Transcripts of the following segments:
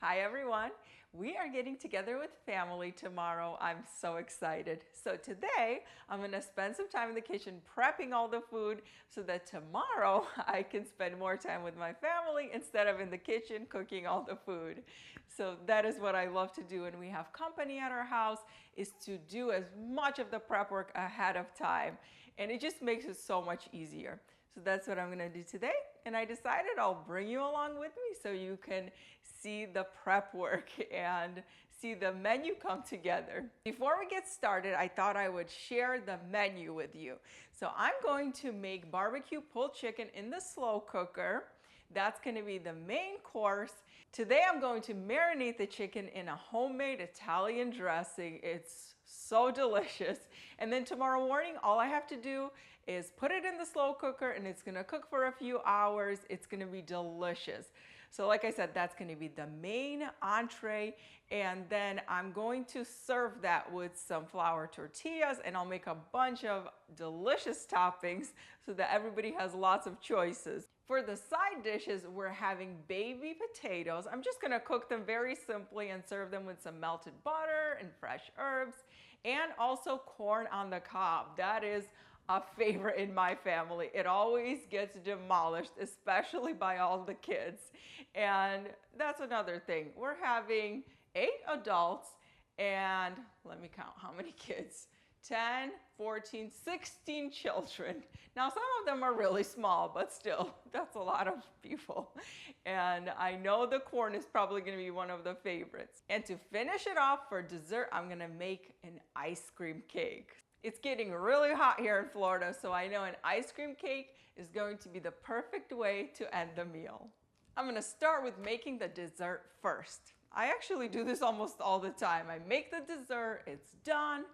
Hi everyone. We are getting together with family tomorrow. I'm so excited. So today I'm going to spend some time in the kitchen prepping all the food so that tomorrow I can spend more time with my family instead of in the kitchen cooking all the food. So that is what I love to do when we have company at our house, is to do as much of the prep work ahead of time. And it just makes it so much easier. So that's what I'm going to do today. And I decided I'll bring you along with me so you can see the prep work and see the menu come together. Before we get started, I thought I would share the menu with you. So I'm going to make barbecue pulled chicken in the slow cooker. That's going to be the main course. Today I'm going to marinate the chicken in a homemade Italian dressing. It's so delicious. And then tomorrow morning, all I have to do is put it in the slow cooker and it's gonna cook for a few hours. It's gonna be delicious. So like I said, that's gonna be the main entree. And then I'm going to serve that with some flour tortillas, and I'll make a bunch of delicious toppings so that everybody has lots of choices. For the side dishes, we're having baby potatoes. I'm just gonna cook them very simply and serve them with some melted butter and fresh herbs, and also corn on the cob. That is a favorite in my family. It always gets demolished, especially by all the kids. And that's another thing. We're having 8 adults and let me count how many kids. 10, 14, 16 children. Now some of them are really small, but still, that's a lot of people. And I know the corn is probably gonna be one of the favorites. And to finish it off for dessert, I'm gonna make an ice cream cake. It's getting really hot here in Florida, so I know an ice cream cake is going to be the perfect way to end the meal. I'm gonna start with making the dessert first. I actually do this almost all the time. I make the dessert, it's done,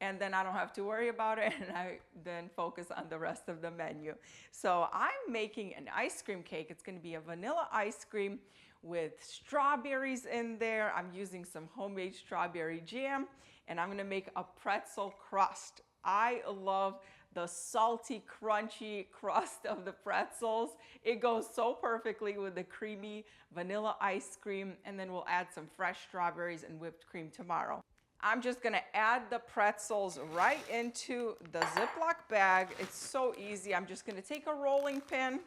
and then I don't have to worry about it, and I then focus on the rest of the menu. So I'm making an ice cream cake. It's gonna be a vanilla ice cream with strawberries in there. I'm using some homemade strawberry jam, and I'm gonna make a pretzel crust. I love the salty, crunchy crust of the pretzels. It goes so perfectly with the creamy vanilla ice cream, and then we'll add some fresh strawberries and whipped cream tomorrow. I'm just gonna add the pretzels right into the Ziploc bag. It's so easy. I'm just gonna take a rolling pin,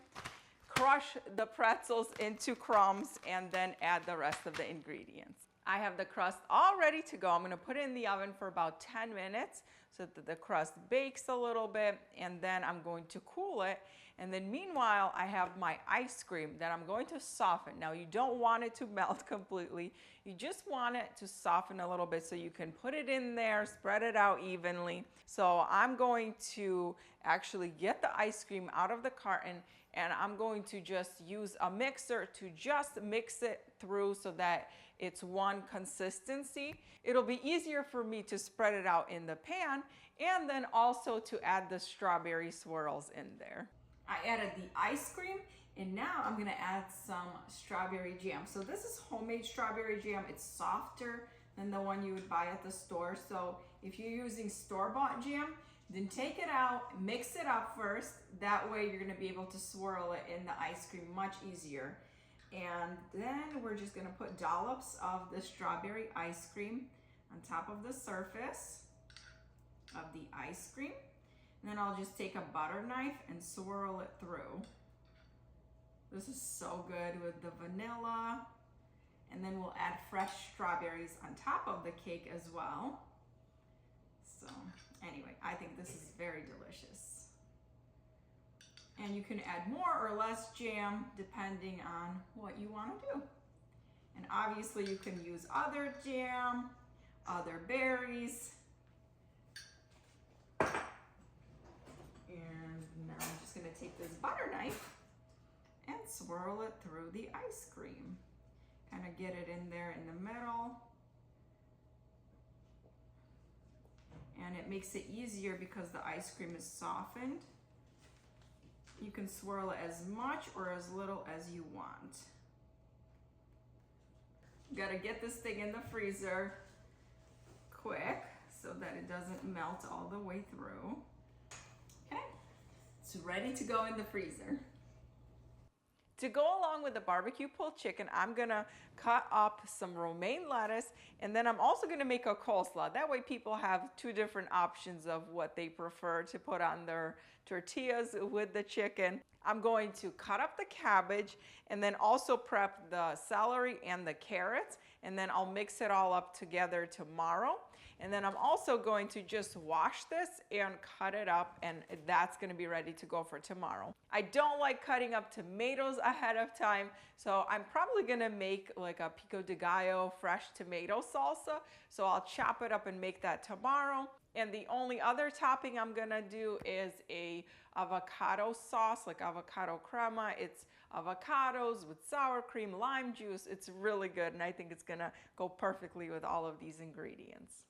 crush the pretzels into crumbs, and then add the rest of the ingredients. I have the crust all ready to go. I'm gonna put it in the oven for about 10 minutes so that the crust bakes a little bit, and then I'm going to cool it. And then meanwhile, I have my ice cream that I'm going to soften. Now you don't want it to melt completely. You just want it to soften a little bit so you can put it in there, spread it out evenly. So I'm going to actually get the ice cream out of the carton, and I'm going to just use a mixer to just mix it through so that it's one consistency. It'll be easier for me to spread it out in the pan, and then also to add the strawberry swirls in there. I added the ice cream, and now I'm gonna add some strawberry jam. So this is homemade strawberry jam. It's softer than the one you would buy at the store. So if you're using store-bought jam, then take it out, mix it up first. That way you're gonna be able to swirl it in the ice cream much easier. And then we're just gonna put dollops of the strawberry ice cream on top of the surface of the ice cream. And then I'll just take a butter knife and swirl it through. This is so good with the vanilla. And then we'll add fresh strawberries on top of the cake as well. So anyway, I think this is very delicious. And you can add more or less jam depending on what you want to do. And obviously you can use other jam, other berries. And now I'm just gonna take this butter knife and swirl it through the ice cream. Kind of get it in there in the middle. And it makes it easier because the ice cream is softened. You can swirl it as much or as little as you want. You gotta get this thing in the freezer quick so that it doesn't melt all the way through. Okay, it's ready to go in the freezer. To go along with the barbecue pulled chicken, I'm gonna cut up some romaine lettuce, and then I'm also gonna make a coleslaw. That way people have two different options of what they prefer to put on their tortillas with the chicken. I'm going to cut up the cabbage and then also prep the celery and the carrots, and then I'll mix it all up together tomorrow. And then I'm also going to just wash this and cut it up, and that's gonna be ready to go for tomorrow. I don't like cutting up tomatoes ahead of time, so I'm probably gonna make like a Pico de Gallo fresh tomato salsa. So I'll chop it up and make that tomorrow. And the only other topping I'm gonna do is a avocado sauce, like avocado crema. It's avocados with sour cream, lime juice. It's really good, and I think it's gonna go perfectly with all of these ingredients.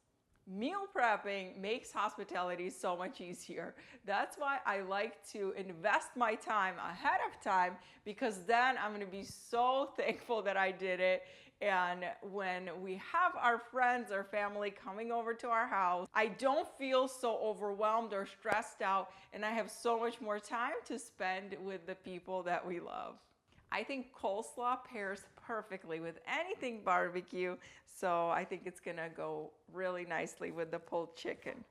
Meal prepping makes hospitality so much easier. That's why I like to invest my time ahead of time, because then I'm gonna be so thankful that I did it. And when we have our friends or family coming over to our house, I don't feel so overwhelmed or stressed out, and I have so much more time to spend with the people that we love. I think coleslaw pairs perfectly with anything barbecue, so I think it's gonna go really nicely with the pulled chicken.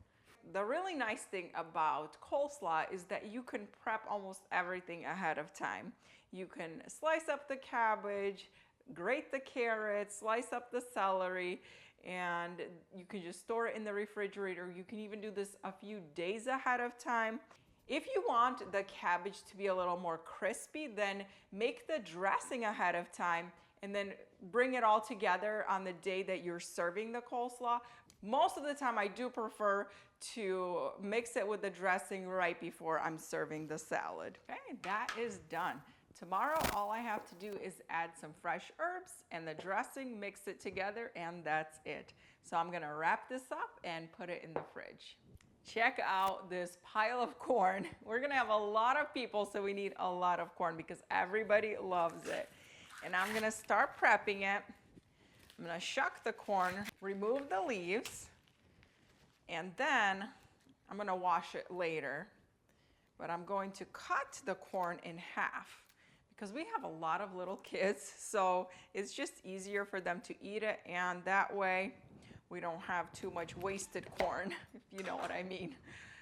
The really nice thing about coleslaw is that you can prep almost everything ahead of time. You can slice up the cabbage, grate the carrots, slice up the celery, and you can just store it in the refrigerator. You can even do this a few days ahead of time. If you want the cabbage to be a little more crispy, then make the dressing ahead of time and then bring it all together on the day that you're serving the coleslaw. Most of the time I do prefer to mix it with the dressing right before I'm serving the salad. Okay, that is done. Tomorrow, all I have to do is add some fresh herbs and the dressing, mix it together, and that's it. So I'm gonna wrap this up and put it in the fridge. Check out this pile of corn. We're gonna have a lot of people, so we need a lot of corn because everybody loves it. And I'm gonna start prepping it. I'm gonna shuck the corn, remove the leaves, and then I'm gonna wash it later. But I'm going to cut the corn in half because we have a lot of little kids, so it's just easier for them to eat it, and that way we don't have too much wasted corn, if you know what I mean.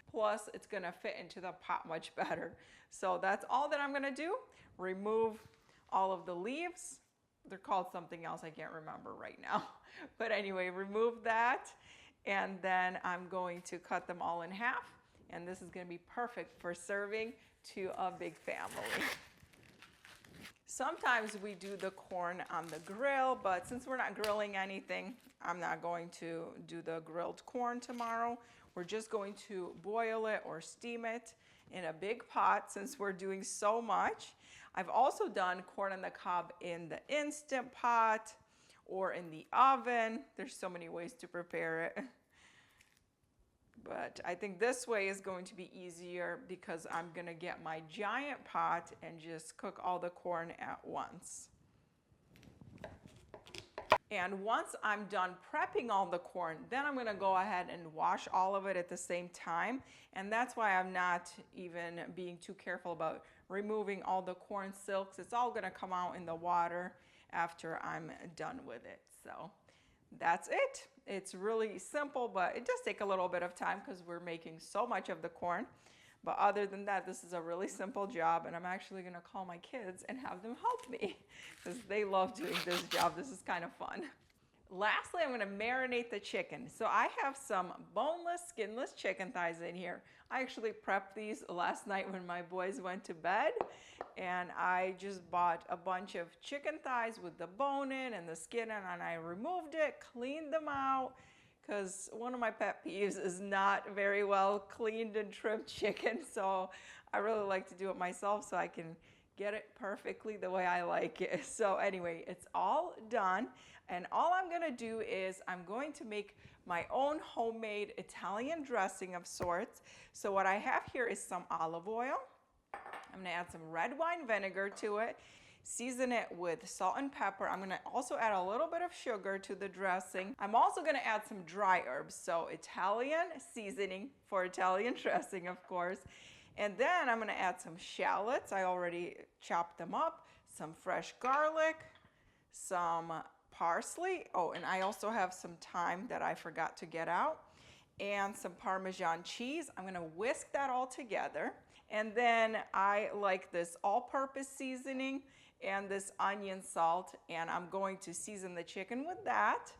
Plus, it's gonna fit into the pot much better. So that's all that I'm gonna do. Remove all of the leaves. They're called something else, I can't remember right now. But anyway, remove that, and then I'm going to cut them all in half, and this is gonna be perfect for serving to a big family. Sometimes we do the corn on the grill, but since we're not grilling anything, I'm not going to do the grilled corn tomorrow. We're just going to boil it or steam it in a big pot since we're doing so much. I've also done corn on the cob in the Instant Pot or in the oven. There's so many ways to prepare it. But I think this way is going to be easier because I'm gonna get my giant pot and just cook all the corn at once. And once I'm done prepping all the corn, then I'm gonna go ahead and wash all of it at the same time. And that's why I'm not even being too careful about removing all the corn silks. It's all gonna come out in the water after I'm done with it. So that's it. It's really simple, but it does take a little bit of time because we're making so much of the corn. But other than that, this is a really simple job, and I'm actually gonna call my kids and have them help me because they love doing this job. This is kind of fun. Lastly, I'm gonna marinate the chicken. So I have some boneless, skinless chicken thighs in here. I actually prepped these last night when my boys went to bed, and I just bought a bunch of chicken thighs with the bone in and the skin in, and I removed it, cleaned them out, because one of my pet peeves is not very well cleaned and trimmed chicken, so I really like to do it myself so I can get it perfectly the way I like it. So anyway, it's all done, and all I'm gonna do is I'm going to make my own homemade Italian dressing of sorts. So what I have here is some olive oil. I'm gonna add some red wine vinegar to it, season it with salt and pepper. I'm gonna also add a little bit of sugar to the dressing. I'm also gonna add some dry herbs, so Italian seasoning for Italian dressing, of course. And then I'm gonna add some shallots. I already chopped them up, some fresh garlic, some parsley. Oh, and I also have some thyme that I forgot to get out, and some Parmesan cheese. I'm gonna whisk that all together. And then I like this all-purpose seasoning and this onion salt, and I'm going to season the chicken with that,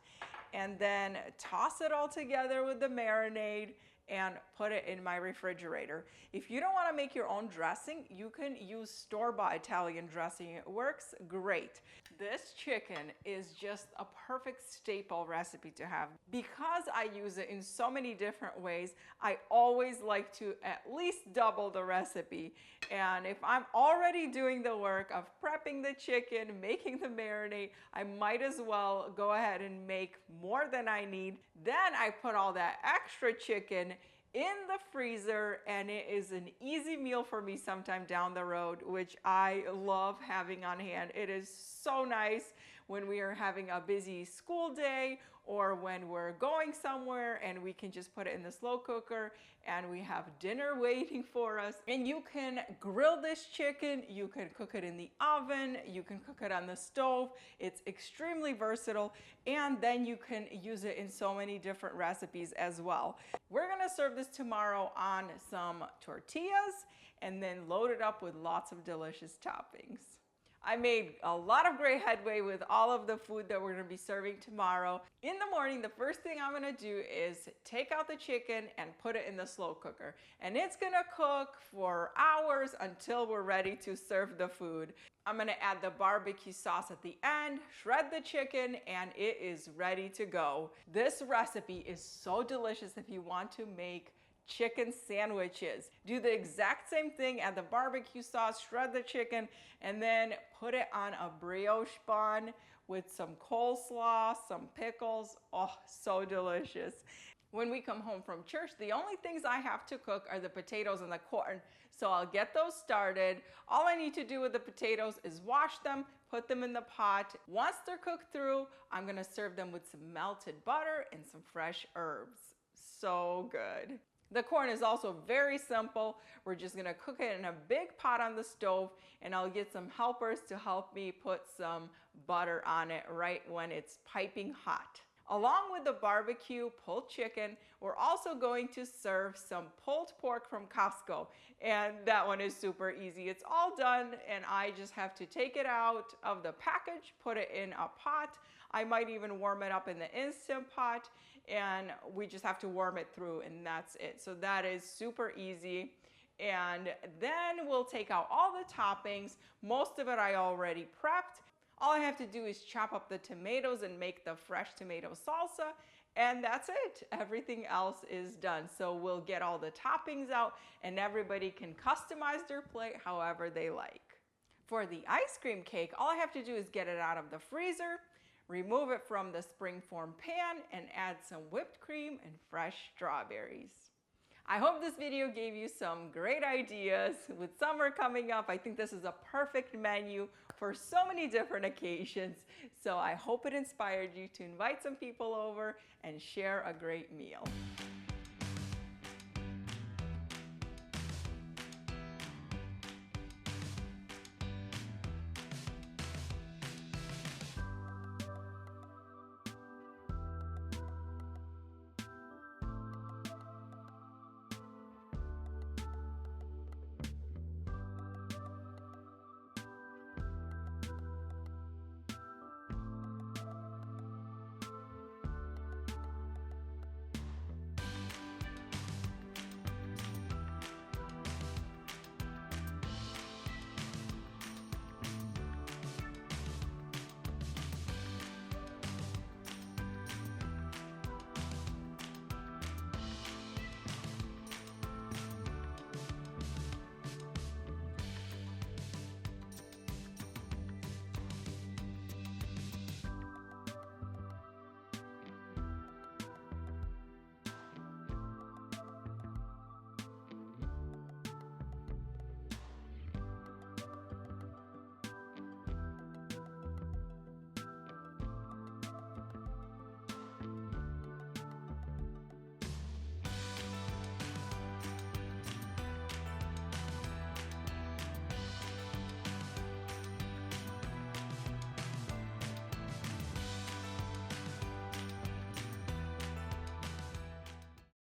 and then toss it all together with the marinade and put it in my refrigerator. If you don't want to make your own dressing, you can use store-bought Italian dressing. It works great. This chicken is just a perfect staple recipe to have. Because I use it in so many different ways, I always like to at least double the recipe. And if I'm already doing the work of prepping the chicken, making the marinade, I might as well go ahead and make more than I need. Then I put all that extra chicken in the freezer, and it is an easy meal for me sometime down the road, which I love having on hand. It is so nice when we are having a busy school day or when we're going somewhere and we can just put it in the slow cooker and we have dinner waiting for us. And you can grill this chicken, you can cook it in the oven, you can cook it on the stove. It's extremely versatile, and then you can use it in so many different recipes as well. We're gonna serve this tomorrow on some tortillas and then load it up with lots of delicious toppings. I made a lot of great headway with all of the food that we're gonna be serving tomorrow. In the morning, the first thing I'm gonna do is take out the chicken and put it in the slow cooker. And it's gonna cook for hours until we're ready to serve the food. I'm gonna add the barbecue sauce at the end, shred the chicken, and it is ready to go. This recipe is so delicious if you want to make chicken sandwiches. Do the exact same thing, add the barbecue sauce, shred the chicken, and then put it on a brioche bun with some coleslaw, some pickles. Oh, so delicious. When we come home from church, the only things I have to cook are the potatoes and the corn. So I'll get those started. All I need to do with the potatoes is wash them, put them in the pot. Once they're cooked through, I'm gonna serve them with some melted butter and some fresh herbs. So good. The corn is also very simple. We're just gonna cook it in a big pot on the stove, and I'll get some helpers to help me put some butter on it right when it's piping hot. Along with the barbecue pulled chicken, we're also going to serve some pulled pork from Costco, and that one is super easy. It's all done, and I just have to take it out of the package, put it in a pot. I might even warm it up in the Instant Pot, and we just have to warm it through, and that's it. So that is super easy. And then we'll take out all the toppings. Most of it I already prepped. All I have to do is chop up the tomatoes and make the fresh tomato salsa, and that's it. Everything else is done. So we'll get all the toppings out, and everybody can customize their plate however they like. For the ice cream cake, all I have to do is get it out of the freezer, remove it from the springform pan, and add some whipped cream and fresh strawberries. I hope this video gave you some great ideas. With summer coming up, I think this is a perfect menu for so many different occasions. So I hope it inspired you to invite some people over and share a great meal.